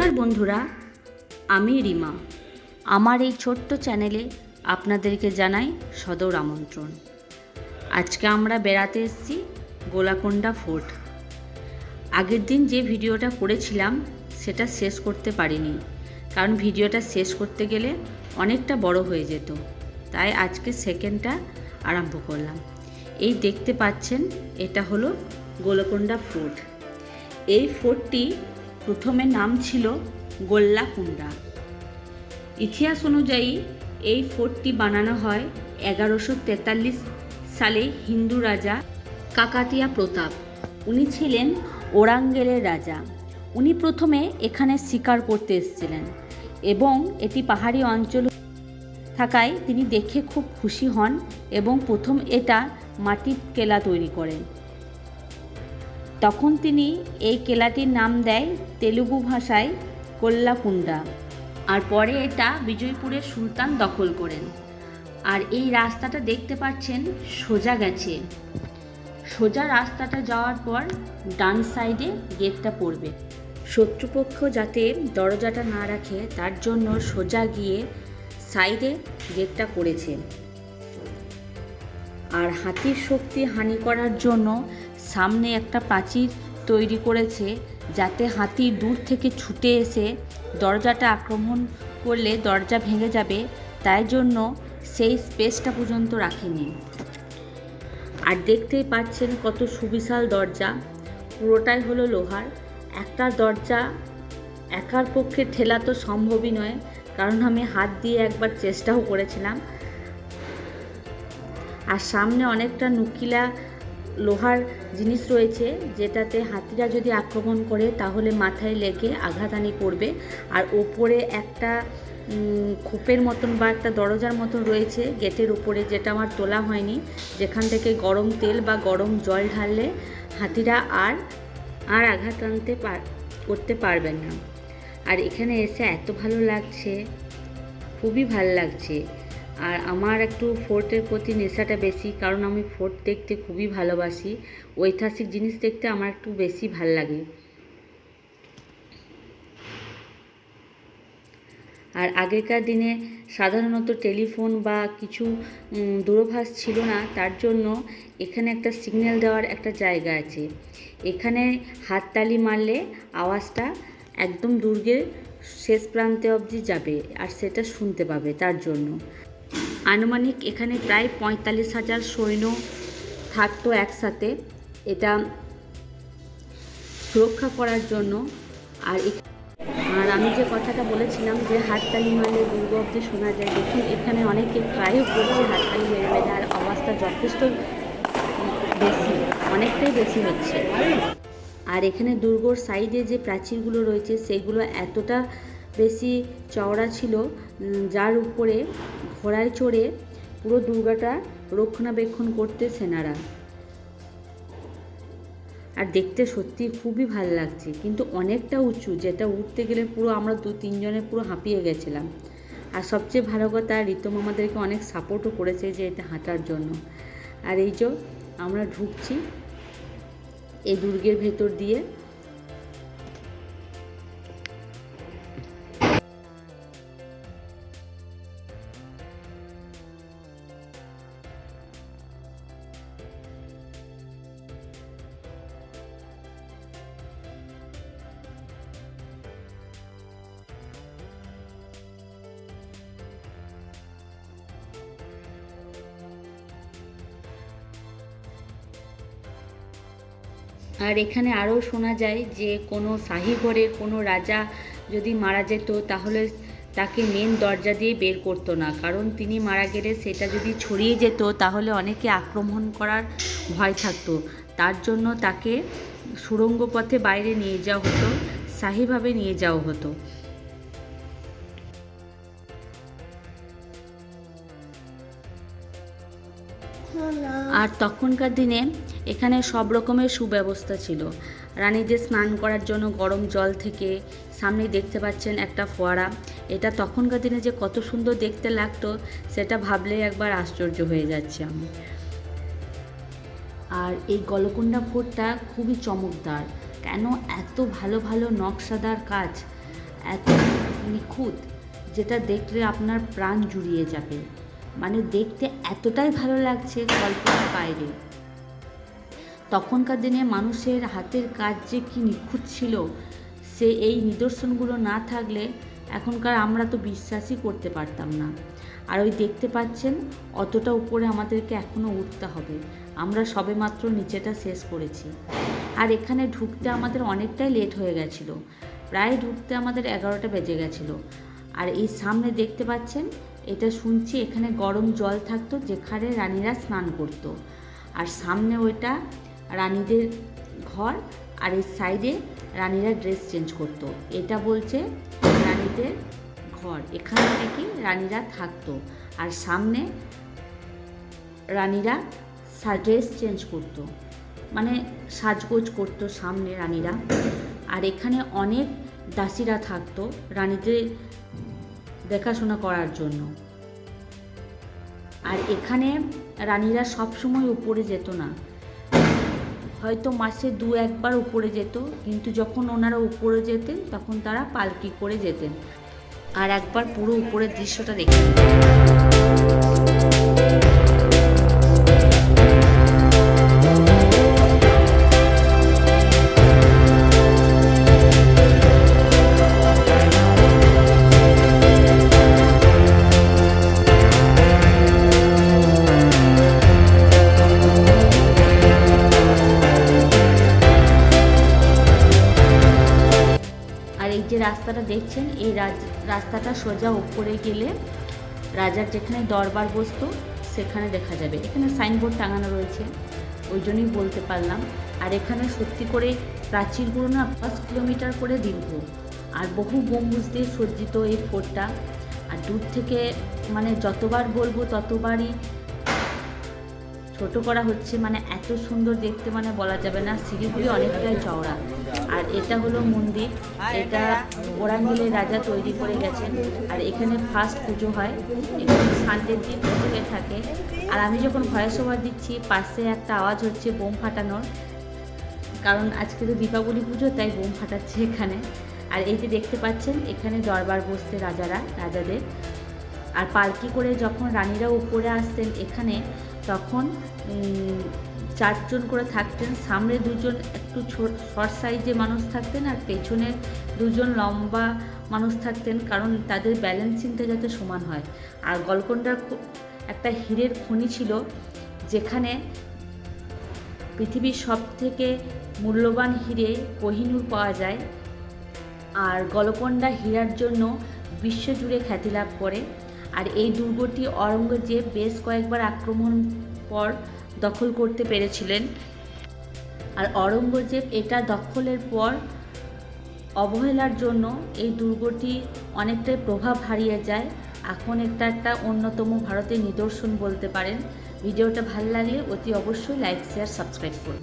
নমস্কার বন্ধুরা, আমি রিমা। আমার এই ছোট্ট চ্যানেলে আপনাদেরকে জানাই সদর আমন্ত্রণ। আজকে আমরা বেড়াতে এসেছি গোলাকোন্ডা ফোর্ট। আগের দিন যে ভিডিওটা করেছিলাম সেটা শেষ করতে পারিনি, কারণ ভিডিওটা শেষ করতে গেলে অনেকটা বড় হয়ে যেত। তাই আজকে সেকেন্ডটা আরম্ভ করলাম। এই দেখতে পাচ্ছেন, এটা হলো গোলাকোন্ডা ফোর্ট। এই ফোর্টটি প্রথমে নাম ছিল গোল্লাকুন্ডা। ইতিহাস অনুযায়ী এই ফোর্টটি বানানো হয় 1143 সালে হিন্দু রাজা কাকাতিয়া প্রতাপ। উনি ছিলেন ওরাঙ্গেলের রাজা। উনি প্রথমে এখানে শিকার করতে এসেছিলেন এবং এটি পাহাড়ি অঞ্চল থাকায় তিনি দেখে খুব খুশি হন এবং প্রথম এটা মাটির কেলা তৈরি করেন। তখন তিনি এই কেলাটির নাম দেয় তেলুগু ভাষায় গোল্লাকুন্ডা, আর পরে এটা বিজয়পুরের সুলতান দখল করেন। আর এই রাস্তাটা দেখতে পাচ্ছেন সোজা গেছে। সোজা রাস্তাটা যাওয়ার পর ডান সাইডে গেটটা পড়বে। শত্রুপক্ষ যাতে দরজাটা না রাখে তার জন্য সোজা গিয়ে সাইডে গেটটা করেছে। আর হাতির শক্তি হানি করার জন্য সামনে একটা প্রাচীর তৈরি করেছে, যাতে হাতি দূর থেকে ছুটে এসে দরজাটা আক্রমণ করলে দরজা ভেঙে যাবে, তাই জন্য সেই স্পেসটা পর্যন্ত রাখেনি। আর দেখতেই পাচ্ছেন কত সুবিশাল দরজা, পুরোটাই হলো লোহার। একটা দরজা একার পক্ষে ঠেলা তো সম্ভবই নয়, কারণ আমি হাত দিয়ে একবার চেষ্টাও করেছিলাম। আর সামনে অনেকটা নুকিলা লোহার জিনিস রয়েছে, যেটাতে হাতিরা যদি আক্রমণ করে তাহলে মাথায় লেগে আঘাতহানি করবে। আর ওপরে একটা খোপের মতন বা একটা দরজার মতন রয়েছে গেটের উপরে, যেটা আমার তোলা হয়নি, যেখান থেকে গরম তেল বা গরম জল ঢাললে হাতিরা আর আঘাত করতে পারবে না। আর এখানে এসে এত ভালো লাগছে, খুবই ভালো লাগছে। আর আমার একটু ফোর্টের প্রতি নেশাটা বেশি, কারণ আমি ফোর্ট দেখতে খুবই ভালোবাসি। ঐতিহাসিক জিনিস দেখতে আমার একটু বেশি ভাল লাগে। আর আগেকার দিনে সাধারণত টেলিফোন বা কিছু দূরভাষ ছিল না, তার জন্য এখানে একটা সিগন্যাল দেওয়ার একটা জায়গা আছে। এখানে হাততালি মারলে আওয়াজটা একদম দুর্গের শেষ প্রান্তে অবধি যাবে আর সেটা শুনতে পাবে। তার জন্য আনুমানিক এখানে প্রায় 45,000 সৈন্য থাকতো একসাথে, এটা সুরক্ষা করার জন্য। আর আমি যে কথাটা বলেছিলাম যে হাততালি মারলে দুর্গ অবধি শোনা যায়, দেখুন এখানে অনেকে ট্রাইও করছে হাততালি মেরে মেরে, আর আওয়াজটা যথেষ্ট বেশি, অনেকটাই বেশি হচ্ছে। আর এখানে দুর্গর সাইডে যে প্রাচীরগুলো রয়েছে সেগুলো এতটা বেশি চওড়া ছিল, যার উপরে ঘোড়ায় চড়ে পুরো দুর্গটা রক্ষণাবেক্ষণ করতে সেনারা। আর দেখতে সত্যি খুবই ভালো লাগছে, কিন্তু অনেকটা উঁচু, যেটা উঠতে গেলে পুরো আমরা 2-3 জনে পুরো হাঁপিয়ে গেছিলাম। আর সবচেয়ে ভালো কথা, রিতম আমাদেরকে অনেক সাপোর্টও করেছে যে এটা হাঁটার জন্য। আর এই যে আমরা ঢুকছি এই দুর্গের ভেতর দিয়ে। আর এখানে আরও শোনা যায় যে কোনো শাহী ঘরের কোনো রাজা যদি মারা যেত তাহলে তাকে মেন দরজা দিয়ে বের করতো না, কারণ তিনি মারা গেলে সেটা যদি ছড়িয়ে যেত তাহলে অনেকে আক্রমণ করার ভয় থাকতো। তার জন্য তাকে সুড়ঙ্গ পথে বাইরে নিয়ে যাওয়া হতো, শাহীভাবে নিয়ে যাওয়া হতো। আর তখনকার দিনে এখানে সব রকমের সুব্যবস্থা ছিল। রানীদের স্নান করার জন্য গরম জল থেকে, সামনে দেখতে পাচ্ছেন একটা ফোয়ারা, এটা তখনকার দিনে যে কত সুন্দর দেখতে লাগতো সেটা ভাবলেই একবার আশ্চর্য হয়ে যাচ্ছে আমি। আর এই গোলকোন্ডা ফোর্টটা খুবই চমকদার। কেন এত ভালো ভালো নকশাদার কাজ, এত নিখুঁত, যেটা দেখলে আপনার প্রাণ জুড়িয়ে যাবে। মানে দেখতে এতটাই ভালো লাগছে, কল্পনার বাইরে। তখনকার দিনে মানুষের হাতের কাজ যে কী নিখুঁত ছিল, সে এই নিদর্শনগুলো না থাকলে এখনকার আমরা তো বিশ্বাসই করতে পারতাম না। আর ওই দেখতে পাচ্ছেন অতটা উপরে আমাদেরকে এখনও উঠতে হবে, আমরা সবেমাত্র নিচেটা শেষ করেছি। আর এখানে ঢুকতে আমাদের অনেকটাই লেট হয়ে গেছিলো, প্রায় ঢুকতে আমাদের 11টা বেজে গেছিলো। আর এই সামনে দেখতে পাচ্ছেন, এটা শুনছি এখানে গরম জল থাকতো যেখানে রানীরা স্নান করতো। আর সামনে ওইটা রানীদের ঘর, আর এই সাইডে রানীরা ড্রেস চেঞ্জ করতো। এটা বলছে রানীদের ঘর, এখানে নাকি রানীরা থাকতো। আর সামনে রানীরা ড্রেস চেঞ্জ করতো, মানে সাজগোজ করতো সামনে রানীরা। আর এখানে অনেক দাসীরা থাকতো রানীদের দেখাশোনা করার জন্য। আর এখানে রানীরা সবসময় উপরে যেত না, হয়তো মাসে 2-1বার উপরে যেত, কিন্তু যখন ওনারা উপরে যেতেন তখন তারা পালকি করে যেতেন। আর একবার পুরো উপরের দৃশ্যটা দেখে যে রাস্তাটা দেখছেন, এই রাস্তাটা সোজা উপরে গেলে রাজার যেখানে দরবার বসতো সেখানে দেখা যাবে। এখানে সাইনবোর্ড টাঙানো রয়েছে, ওই জন্যই বলতে পারলাম। আর এখানে সত্যি করে প্রাচীরগুলো না 5 কিলোমিটার করে দীর্ঘ, আর বহু গম্বুজ দিয়ে সজ্জিত এই ফোর্টটা। আর দূর থেকে মানে যতবার বলবো ততবারই ছোট করা হচ্ছে, মানে এত সুন্দর দেখতে, মানে বলা যাবে না। সিঁড়িগুলি অনেকটাই চওড়া। আর এটা হলো মন্দির, এটা ওরাঙ্গলের রাজা তৈরি করে গেছেন। আর এখানে ফার্স্ট পুজো হয়, এখানে সানডের দিন পুজো থাকে। আর আমি যখন ভয়েস ওভার দিচ্ছি, পাশে একটা আওয়াজ হচ্ছে বোম ফাটানোর, কারণ আজকে তো দীপাবলি পুজো, তাই বোম ফাটাচ্ছে এখানে। আর এই যে দেখতে পাচ্ছেন, এখানে দরবার বসতে রাজাদের। আর পালকি করে যখন রানীরা উপরে আসতেন এখানে, তখন 4 জন করে থাকতেন। সামনে 2 জন একটু শর্ট সাইজে মানুষ থাকতেন, আর পেছনে 2 জন লম্বা মানুষ থাকতেন, কারণ তাদের ব্যালেন্সিংটা যাতে সমান হয়। আর গলকন্ডার একটা হীরের খনি ছিল, যেখানে পৃথিবীর সবথেকে মূল্যবান হীরে কোহিনূর পাওয়া যায়। আর গলকন্ডা হীরার জন্য বিশ্বজুড়ে খ্যাতি লাভ করে। আর এই দুর্গটি অরঙ্গজেব বেশ কয়েকবার আক্রমণ পর দখল করতে পেরেছিলেন। আর অরঙ্গজেব এটা দখলের পর অবহেলার জন্য এই দুর্গটি অনেকটাই প্রভাব হারিয়ে যায়। এখন একটা অন্যতম ভারতের নিদর্শন বলতে পারেন। ভিডিওটা ভালো লাগলে অতি অবশ্যই লাইক, শেয়ার, সাবস্ক্রাইব করুন।